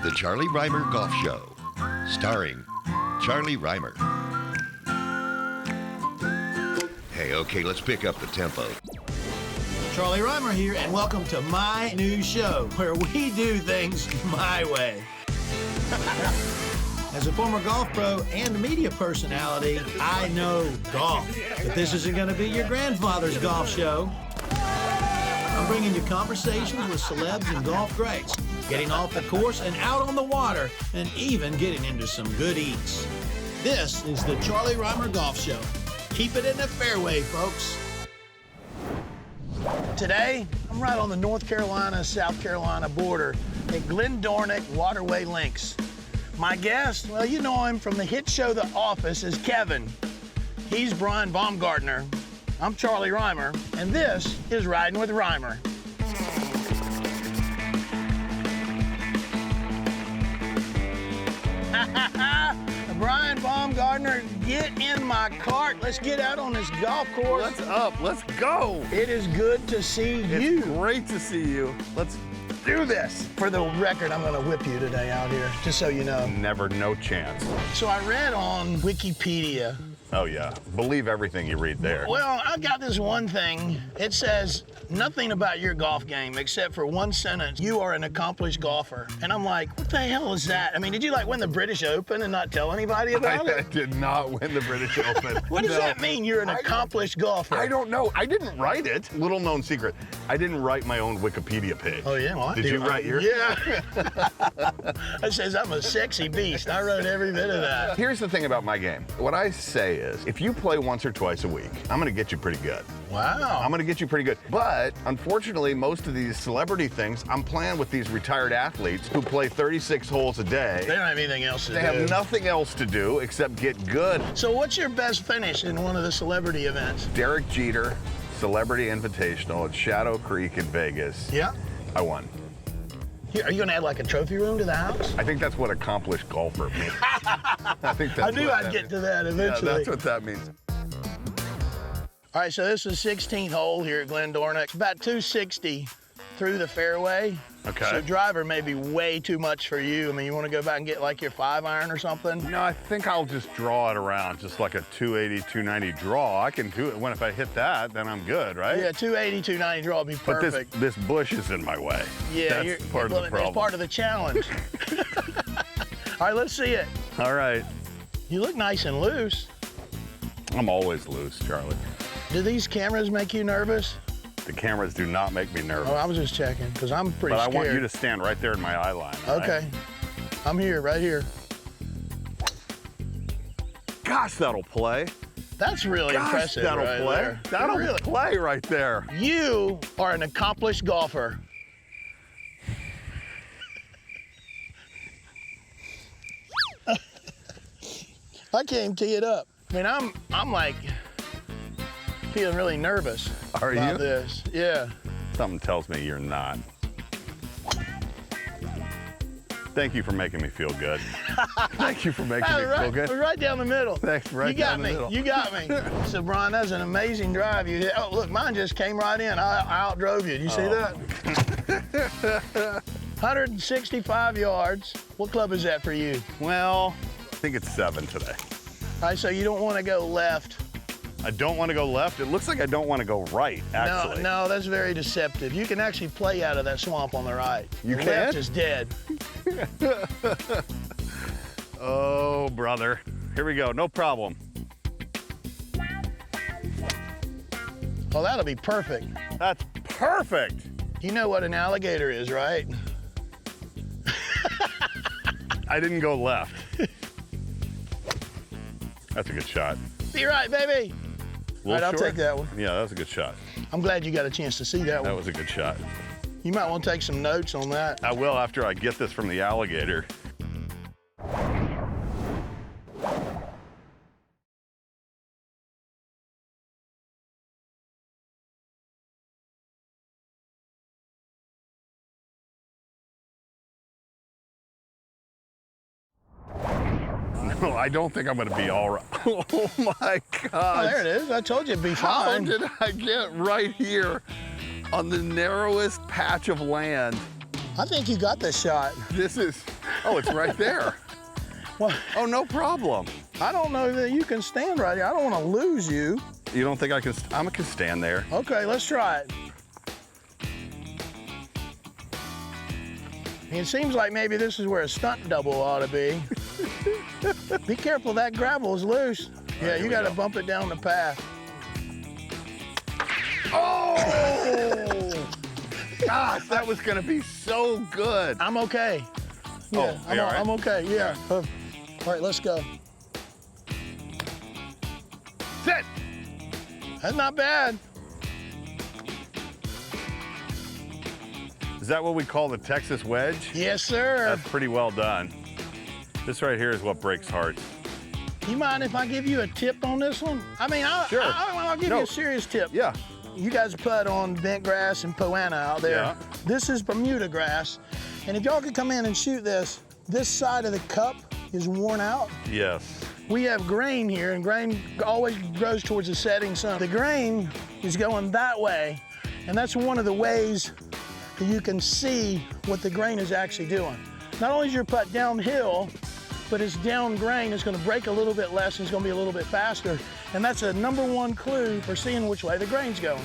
The Charlie Rymer Golf Show, starring Charlie Rymer. Hey, okay, let's pick up the tempo. Charlie Rymer here, and welcome to my new show, where we do things my way. As a former golf pro and media personality, I know golf. But this isn't going to be your grandfather's golf show. I'm bringing you conversations with celebs and golf greats, getting off the course and out on the water, and even getting into some good eats. This is the Charlie Rymer Golf Show. Keep it in the fairway, folks. Today, I'm right on the North Carolina-South Carolina border at Glen Dornoch Waterway Links. My guest, well, you know him from the hit show The Office, is Kevin. He's Brian Baumgartner. I'm Charlie Rymer, and this is Riding with Rymer. Brian Baumgartner, get in my cart. Let's get out on this golf course. What's up? Let's go. It is good to see you. It's great to see you. Let's do this. For the record, I'm gonna whip you today out here, just so you know. Never, no chance. So I read on Wikipedia. Oh yeah, believe everything you read there. Well, I got this one thing. It says nothing about your golf game except for one sentence. You are an accomplished golfer. And I'm like, what the hell is that? I mean, did you like win the British Open and not tell anybody about it? I did not win the British Open. What does that mean, you're an accomplished golfer? I don't know. I didn't write it. Little known secret. I didn't write my own Wikipedia page. Oh yeah, well, Did you write yours? Yeah. It says I'm a sexy beast. I wrote every bit of that. Here's the thing about my game. What I say is, if you play once or twice a week, I'm gonna get you pretty good. Wow. I'm gonna get you pretty good. But unfortunately, most of these celebrity things, I'm playing with these retired athletes who play 36 holes a day. They don't have anything else to do. They have nothing else to do except get good. So what's your best finish in one of the celebrity events? Derek Jeter, Celebrity Invitational at Shadow Creek in Vegas. Yeah. I won. Here, are you gonna add like a trophy room to the house? I think that's what accomplished golfer means. I think that's I knew I'd get to that eventually. Yeah, that's what that means. All right, so this is the 16th hole here at Glen Dornoch. It's about 260 through the fairway. Okay. So driver may be way too much for you. I mean, you want to go back and get like your 5-iron or something? No, I think I'll just draw it around, just like a 280, 290 draw. I can do it. When if I hit that, then I'm good, right? Yeah, 280, 290 draw would be perfect. But this bush is in my way. Yeah, that's part of the problem. It's part of the challenge. All right, let's see it. All right. You look nice and loose. I'm always loose, Charlie. Do these cameras make you nervous? The cameras do not make me nervous. Oh, I was just checking, because I'm pretty scared. But I want you to stand right there in my eye line. Okay. Right? I'm here, right here. Gosh, that'll play. That's really impressive. That'll right play. there. That'll really play right there. You are an accomplished golfer. I can't even tee it up. I mean, I'm like feeling really nervous about this. Yeah. Something tells me you're not. Thank you for making me feel good. Thank you for making me feel good. We're right down the middle. Thanks, right down the middle. You got me. So, Brian, that's an amazing drive you did. Oh, look, mine just came right in. I outdrove you. Did you see that? 165 yards. What club is that for you? Well, I think it's 7 today. All right, so you don't want to go left. I don't want to go left. It looks like I don't want to go right, actually. No, that's very deceptive. You can actually play out of that swamp on the right. You the can? left is dead. Oh, brother. Here we go. No problem. Oh, that'll be perfect. That's perfect. You know what an alligator is, right? I didn't go left. That's a good shot. Be right, baby. All right, I'll take that one. Yeah, that was a good shot. I'm glad you got a chance to see that one. That was a good shot. You might want to take some notes on that. I will after I get this from the alligator. No, I don't think I'm going to be all right. Oh, my God. Oh, there it is. I told you it'd be fine. How did I get right here on the narrowest patch of land I think you got this shot. This is, oh, it's right there. Well, Oh, no problem. I don't know that you can stand right here. I don't want to lose you. You don't think I can, I can stand there. Okay, let's try it. It seems like maybe this is where a stunt double ought to be. Be careful, that gravel is loose. Yeah, here you we got to go. bump it down the path. Oh! Gosh, that was gonna be so good. I'm okay. Yeah, Oh, you all right? I'm okay, yeah. All right, let's go. Sit! That's not bad. Is that what we call the Texas wedge? Yes, sir. That's pretty well done. This right here is what breaks hearts. You mind if I give you a tip on this one? I mean, Sure. I'll give you No. a serious tip. Yeah. You guys putt on bent grass and poana out there. Yeah. This is Bermuda grass. And if y'all could come in and shoot this side of the cup is worn out. Yes. We have grain here, and grain always grows towards the setting sun. The grain is going that way, and that's one of the ways that you can see what the grain is actually doing. Not only is your putt downhill, but it's down grain. It's going to break a little bit less, and it's going to be a little bit faster. And that's a #1 clue for seeing which way the grain's going.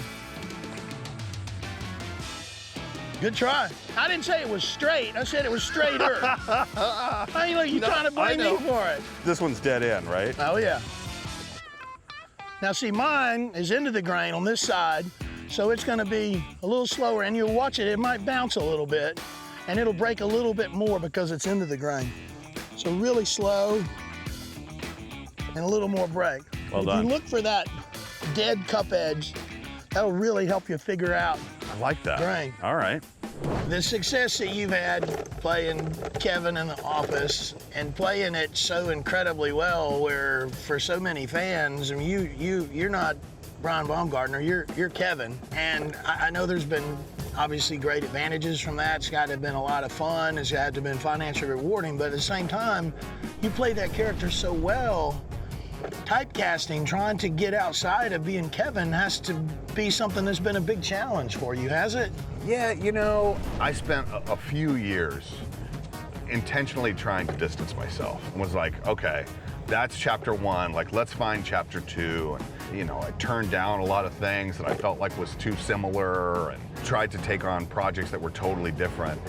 Good try. I didn't say it was straight. I said it was straighter. I mean, look, you're trying to blame me for it. This one's dead end, right? Oh, yeah. Now, see, mine is into the grain on this side, so it's going to be a little slower, and you'll watch it. It might bounce a little bit, and it'll break a little bit more because it's into the grain. So really slow and a little more break. Well if done. you look for that dead cup edge, that'll really help you figure out I like that. grain. All right. The success that you've had playing Kevin in the office and playing it so incredibly well, where for so many fans, I mean, you're not Brian Baumgartner, you're Kevin, and I know there's been obviously great advantages from that. It's got to have been a lot of fun. It's got to have been financially rewarding, but at the same time, you played that character so well. Typecasting, trying to get outside of being Kevin, has to be something that's been a big challenge for you, has it? Yeah, you know, I spent a few years intentionally trying to distance myself and was like, okay, that's chapter 1, like let's find chapter 2. And, you know, I turned down a lot of things that I felt like was too similar and tried to take on projects that were totally different.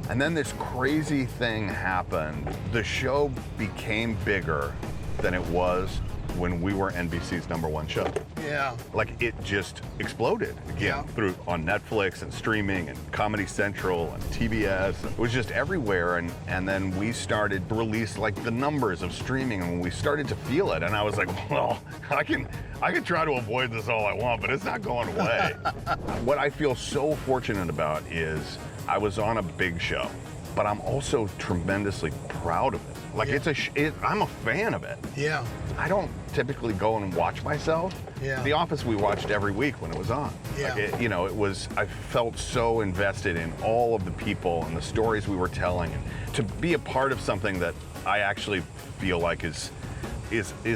And then this crazy thing happened. The show became bigger than it was when we were NBC's #1 show. Yeah. Like it just exploded again Yeah. through on Netflix and streaming and Comedy Central and TBS. It was just everywhere, and then we started to release like the numbers of streaming, and we started to feel it. And I was like, well, I can try to avoid this all I want, but it's not going away. What I feel so fortunate about is I was on a big show, but I'm also tremendously proud of it. Like Yeah. I'm a fan of it. Yeah. I don't typically go and watch myself. Yeah. The Office we watched every week when it was on. Yeah. Like I felt so invested in all of the people and the stories we were telling, and to be a part of something that I actually feel like is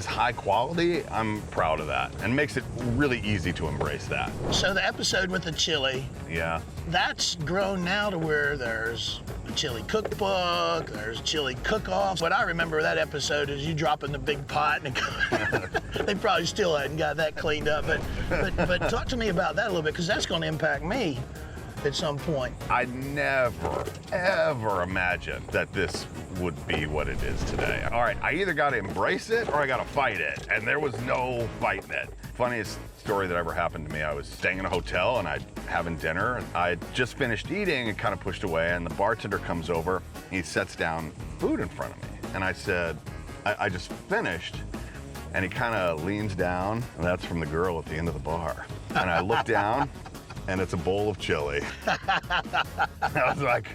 high quality, I'm proud of that, and makes it really easy to embrace that. So the episode with the chili, Yeah. that's grown now to where there's a chili cookbook, there's chili cook-offs. What I remember of that episode is you dropping the big pot, and they probably still hadn't got that cleaned up. But talk to me about that a little bit, because that's going to impact me at some point. I never, ever imagined that this would be what it is today. All right, I either got to embrace it or I got to fight it, and there was no fighting it. Funniest story that ever happened to me, I was staying in a hotel and I'd having dinner, and I just finished eating and kind of pushed away, and the bartender comes over, he sets down food in front of me, and I said, I just finished, and he kind of leans down, and that's from the girl at the end of the bar. And I look down, and it's a bowl of chili. I was like,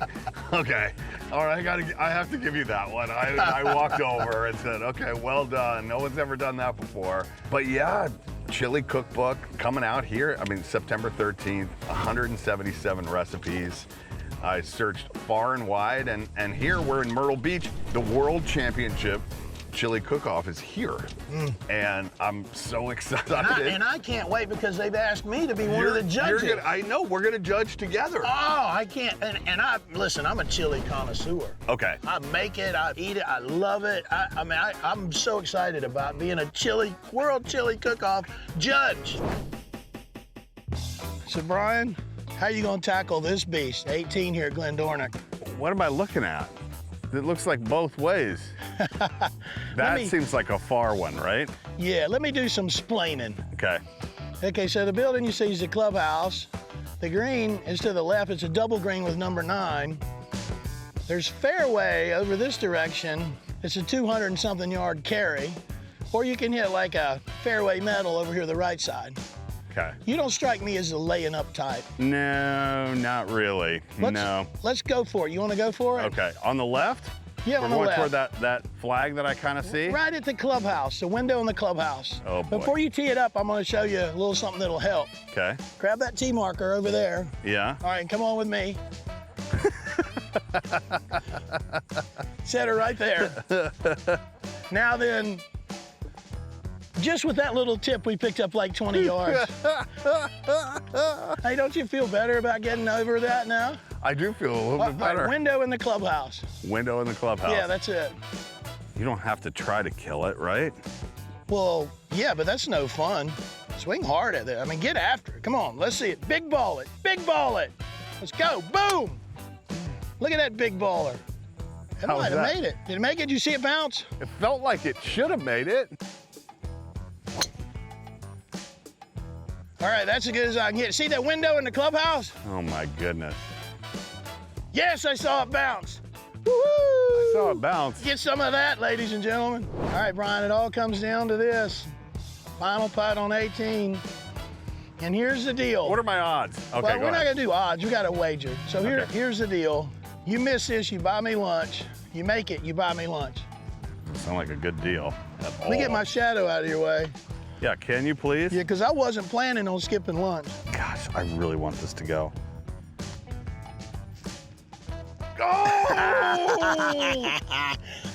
okay, all right, I have to give you that one. I walked over and said, okay, well done. No one's ever done that before. But yeah, chili cookbook coming out here. I mean, September 13th, 177 recipes. I searched far and wide, and here we're in Myrtle Beach, the World Championship chili cook-off is here. And I'm so excited. And I can't wait because they've asked me to be one of the judges. I know, we're gonna judge together. Oh, I can't. And listen, I'm a chili connoisseur. Okay. I make it, I eat it, I love it. I'm so excited about being a World Chili Cook-Off judge. So, Brian, how you gonna tackle this beast? 18 here at Glen Dornoch. What am I looking at? It looks like both ways. That seems like a far one, right? Yeah, let me do some splaining. Okay. Okay, so the building you see is the clubhouse. The green is to the left. It's a double green with number 9. There's fairway over this direction. It's a 200 and something yard carry. Or you can hit like a fairway metal over here the right side. Okay. You don't strike me as a laying up type. No, not really. No. Let's go for it. You want to go for it? Okay. On the left? Yeah, on the We're left. going toward that flag that I kind of see? Right at the clubhouse, the window in the clubhouse. Oh, boy. Before you tee it up, I'm going to show you a little something that'll help. Okay. Grab that tee marker over there. Yeah. All right, come on with me. Set her right there. Now then, just with that little tip, we picked up like 20 yards. Hey, don't you feel better about getting over that now? I do feel a little bit better. Right, window in the clubhouse. Window in the clubhouse. Yeah, that's it. You don't have to try to kill it, right? Well, yeah, but that's no fun. Swing hard at it. I mean, get after it. Come on, let's see it. Big ball it. Big ball it. Let's go. Boom. Look at that big baller. It might have made it. Did it make it? Did you see it bounce? It felt like it should have made it. All right, that's as good as I can get. See that window in the clubhouse? Oh, my goodness. Yes, I saw it bounce. Woo-hoo! I saw it bounce. Get some of that, ladies and gentlemen. All right, Brian, it all comes down to this. Final putt on 18. And here's the deal. What are my odds? Okay, well, go we're not ahead. gonna do odds, we got a wager. So here's the deal. You miss this, you buy me lunch. You make it, you buy me lunch. Sound like a good deal. Let me get my shadow out of your way. Yeah, can you please? Yeah, because I wasn't planning on skipping lunch. Gosh, I really want this to go. Oh!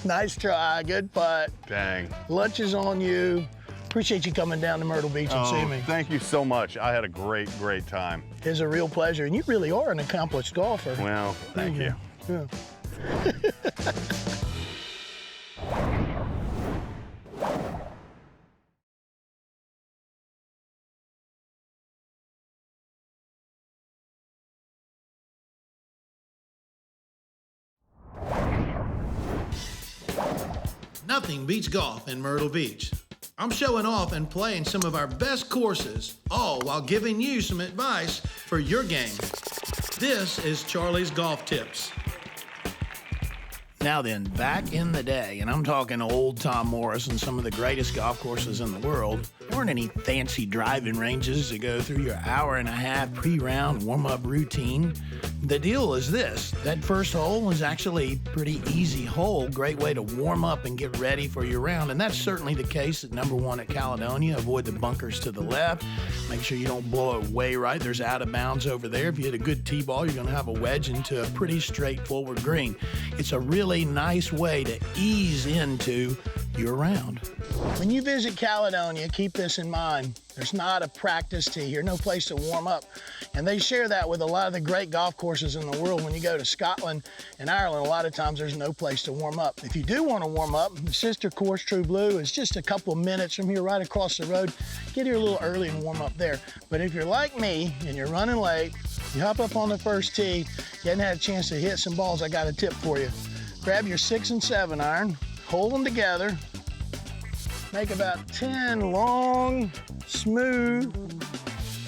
Nice try, good putt. Dang. Lunch is on you. Appreciate you coming down to Myrtle Beach and see me. Thank you so much. I had a great time. It's a real pleasure, and you really are an accomplished golfer. Well, thank you. Yeah. Nothing beats golf in Myrtle Beach. I'm showing off and playing some of our best courses, all while giving you some advice for your game. This is Charlie's Golf Tips. Now then, back in the day, and I'm talking old Tom Morris and some of the greatest golf courses in the world, there weren't any fancy driving ranges to go through your hour-and-a-half pre-round warm-up routine. The deal is this: that first hole was actually a pretty easy hole, great way to warm up and get ready for your round, and that's certainly the case at number 1 at Caledonia. Avoid the bunkers to the left. Make sure you don't blow it way right. There's out of bounds over there. If you hit a good tee ball, you're going to have a wedge into a pretty straightforward green. It's a really nice way to ease into your round. When you visit Caledonia, keep this in mind. There's not a practice tee here, no place to warm up. And they share that with a lot of the great golf courses in the world. When you go to Scotland and Ireland, a lot of times there's no place to warm up. If you do want to warm up, the sister course, True Blue, is just a couple of minutes from here, right across the road. Get here a little early and warm up there. But if you're like me and you're running late, you hop up on the first tee, you hadn't had a chance to hit some balls, I got a tip for you. Grab your 6 and 7 iron, hold them together, make about 10 long, smooth,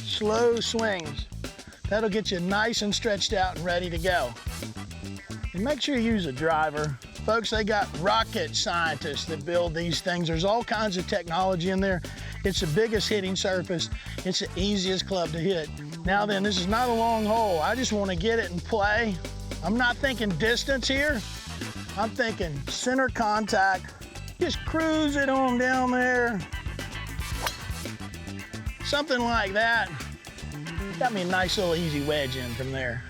slow swings. That'll get you nice and stretched out and ready to go. And make sure you use a driver. Folks, they got rocket scientists that build these things. There's all kinds of technology in there. It's the biggest hitting surface. It's the easiest club to hit. Now then, this is not a long hole. I just want to get it and play. I'm not thinking distance here. I'm thinking center contact. Just cruise it on down there. Something like that. Got me a nice little easy wedge in from there.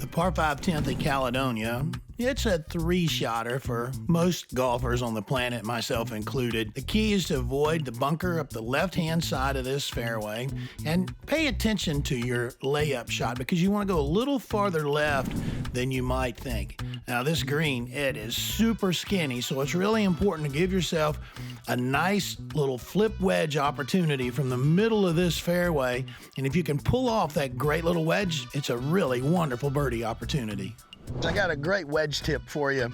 The par 5 10th at Caledonia, it's a 3-shotter for most golfers on the planet, myself included. The key is to avoid the bunker up the left-hand side of this fairway and pay attention to your layup shot because you want to go a little farther left than you might think. Now this green, it is super skinny, so it's really important to give yourself a nice little flip wedge opportunity from the middle of this fairway. And if you can pull off that great little wedge, it's a really wonderful birdie opportunity. I got a great wedge tip for you.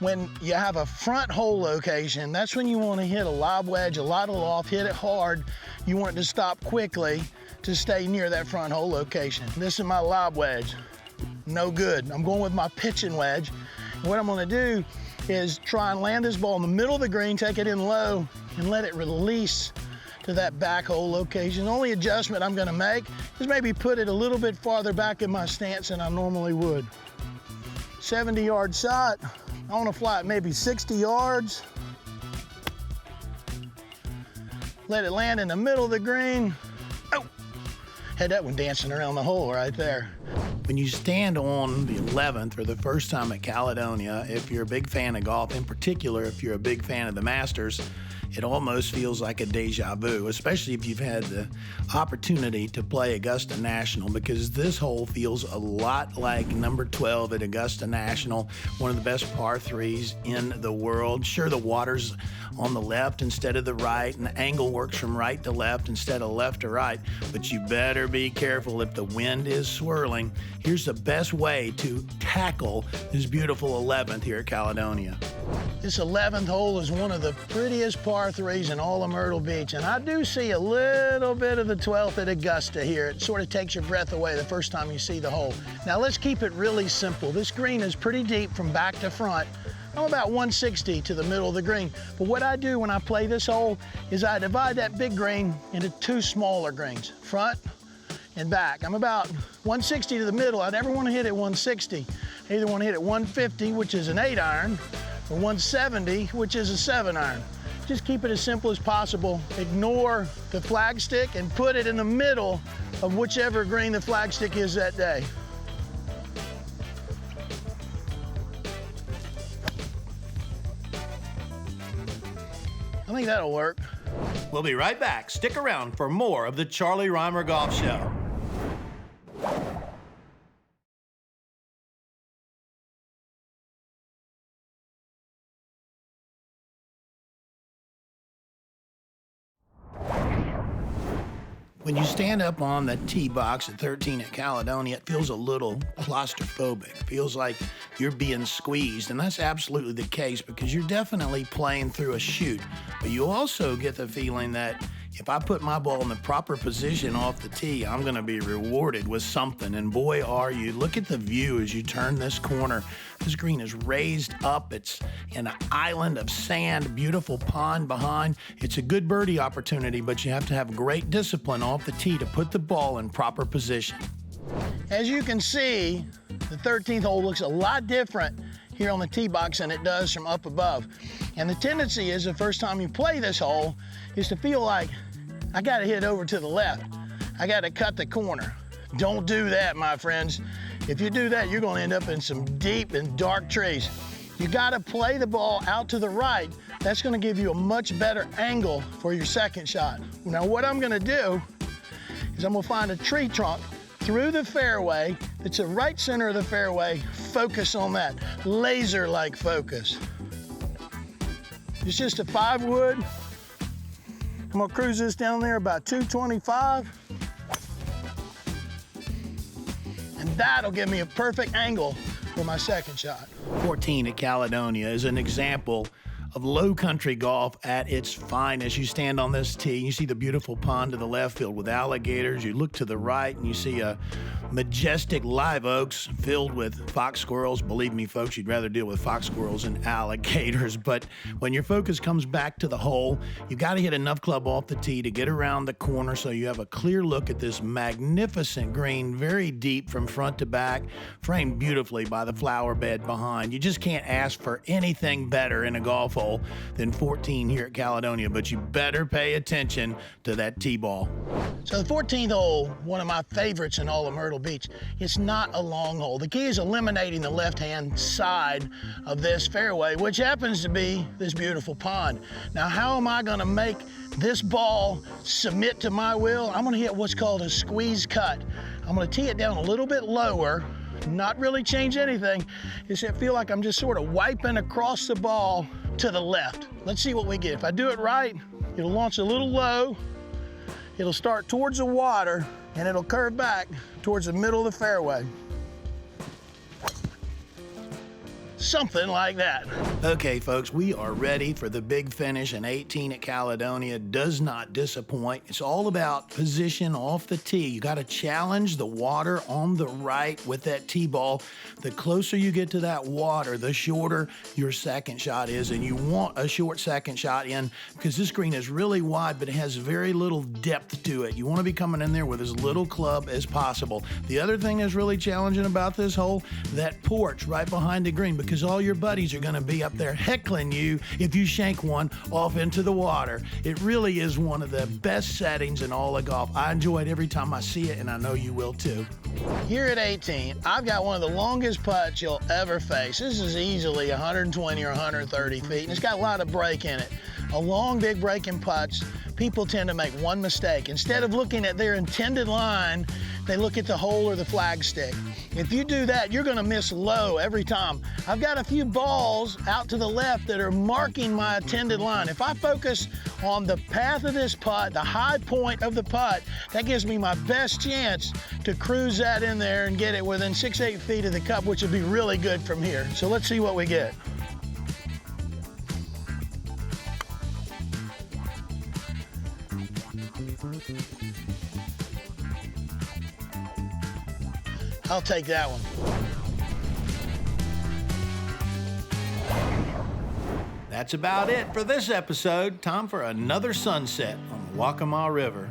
When you have a front hole location, that's when you want to hit a lob wedge, a lot of loft, hit it hard. You want it to stop quickly to stay near that front hole location. This is my lob wedge. No good. I'm going with my pitching wedge. What I'm going to do is try and land this ball in the middle of the green, take it in low, and let it release to that back hole location. The only adjustment I'm going to make is maybe put it a little bit farther back in my stance than I normally would. 70-yard shot. I want to fly it maybe 60 yards. Let it land in the middle of the green. Oh! Had that one dancing around the hole right there. When you stand on the 11th for the first time at Caledonia, if you're a big fan of golf, in particular if you're a big fan of the Masters, it almost feels like a deja vu, especially if you've had the opportunity to play Augusta National, because this hole feels a lot like number 12 at Augusta National, one of the best par 3s in the world. Sure, the water's on the left instead of the right, and the angle works from right to left instead of left to right, but you better be careful if the wind is swirling. Here's the best way to tackle this beautiful 11th here at Caledonia. This 11th hole is one of the prettiest par 3s in all of Myrtle Beach, and I do see a little bit of the 12th at Augusta here. It sort of takes your breath away the first time you see the hole. Now let's keep it really simple. This green is pretty deep from back to front. I'm about 160 to the middle of the green. But what I do when I play this hole is I divide that big green into 2 smaller greens, front and back. I'm about 160 to the middle. I never want to hit it 160. I either want to hit it 150, which is an 8-iron, or 170, which is a 7-iron. Just keep it as simple as possible. Ignore the flagstick and put it in the middle of whichever green the flagstick is that day. I think that'll work. We'll be right back. Stick around for more of the Charlie Rymer Golf Show. When you stand up on the tee box at 13 at Caledonia, it feels a little claustrophobic. It feels like you're being squeezed, and that's absolutely the case because you're definitely playing through a chute. But you also get the feeling that if I put my ball in the proper position off the tee, I'm going to be rewarded with something, and boy, are you. Look at the view as you turn this corner. This green is raised up. It's in an island of sand, beautiful pond behind. It's a good birdie opportunity, but you have to have great discipline off the tee to put the ball in proper position. As you can see, the 13th hole looks a lot different here on the tee box than it does from up above. And the tendency is the first time you play this hole is to feel like, I gotta hit over to the left. I gotta cut the corner. Don't do that, my friends. If you do that, you're gonna end up in some deep and dark trees. You gotta play the ball out to the right. That's gonna give you a much better angle for your second shot. Now what I'm gonna do is I'm gonna find a tree trunk through the fairway. It's the right center of the fairway. Focus on that, laser-like focus. It's just a 5-wood. I'm gonna cruise this down there about 225. And that'll give me a perfect angle for my second shot. 14 at Caledonia is an example of low country golf at its finest. You stand on this tee, you see the beautiful pond to the left filled with alligators. You look to the right and you see a majestic live oaks filled with fox squirrels. Believe me, folks, you'd rather deal with fox squirrels than alligators. But when your focus comes back to the hole, you got to hit enough club off the tee to get around the corner so you have a clear look at this magnificent green, very deep from front to back, framed beautifully by the flower bed behind. You just can't ask for anything better in a golf hole than 14 here at Caledonia, but you better pay attention to that tee ball. So the 14th hole, one of my favorites in all of Myrtle Myrtle Beach. It's not a long hole. The key is eliminating the left-hand side of this fairway, which happens to be this beautiful pond. Now, how am I gonna make this ball submit to my will? I'm gonna hit what's called a squeeze cut. I'm gonna tee it down a little bit lower, not really change anything. Just feel like I'm just sort of wiping across the ball to the left. Let's see what we get. If I do it right, it'll launch a little low, it'll start towards the water, and it'll curve back towards the middle of the fairway. Something like that. Okay, folks, we are ready for the big finish, and 18 at Caledonia does not disappoint. It's all about position off the tee. You got to challenge the water on the right with that tee ball. The closer you get to that water, the shorter your second shot is, and you want a short second shot in because this green is really wide, but it has very little depth to it. You want to be coming in there with as little club as possible. The other thing that's really challenging about this hole, that porch right behind the green, because all your buddies are going to be up there heckling you if you shank one off into the water. It really is one of the best settings in all of golf. I enjoy it every time I see it, and I know you will too. Here at 18, I've got one of the longest putts you'll ever face. This is easily 120 or 130 feet, and it's got a lot of break in it. A long, big break in putts, people tend to make one mistake. Instead of looking at their intended line, they look at the hole or the flag stick. If you do that, you're gonna miss low every time. I've got a few balls out to the left that are marking my intended line. If I focus on the path of this putt, the high point of the putt, that gives me my best chance to cruise that in there and get it within 6-8 feet of the cup, which would be really good from here. So let's see what we get. I'll take that one. That's about it for this episode. Time for another sunset on the Waccamaw River.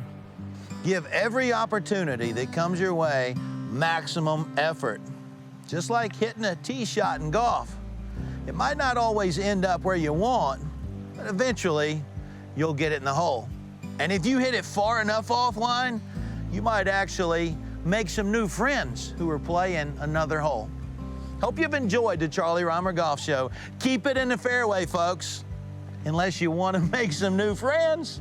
Give every opportunity that comes your way maximum effort. Just like hitting a tee shot in golf. It might not always end up where you want, but eventually you'll get it in the hole. And if you hit it far enough offline, you might actually make some new friends who are playing another hole. Hope you've enjoyed the Charlie Rymer Golf Show. Keep it in the fairway, folks. Unless you want to make some new friends.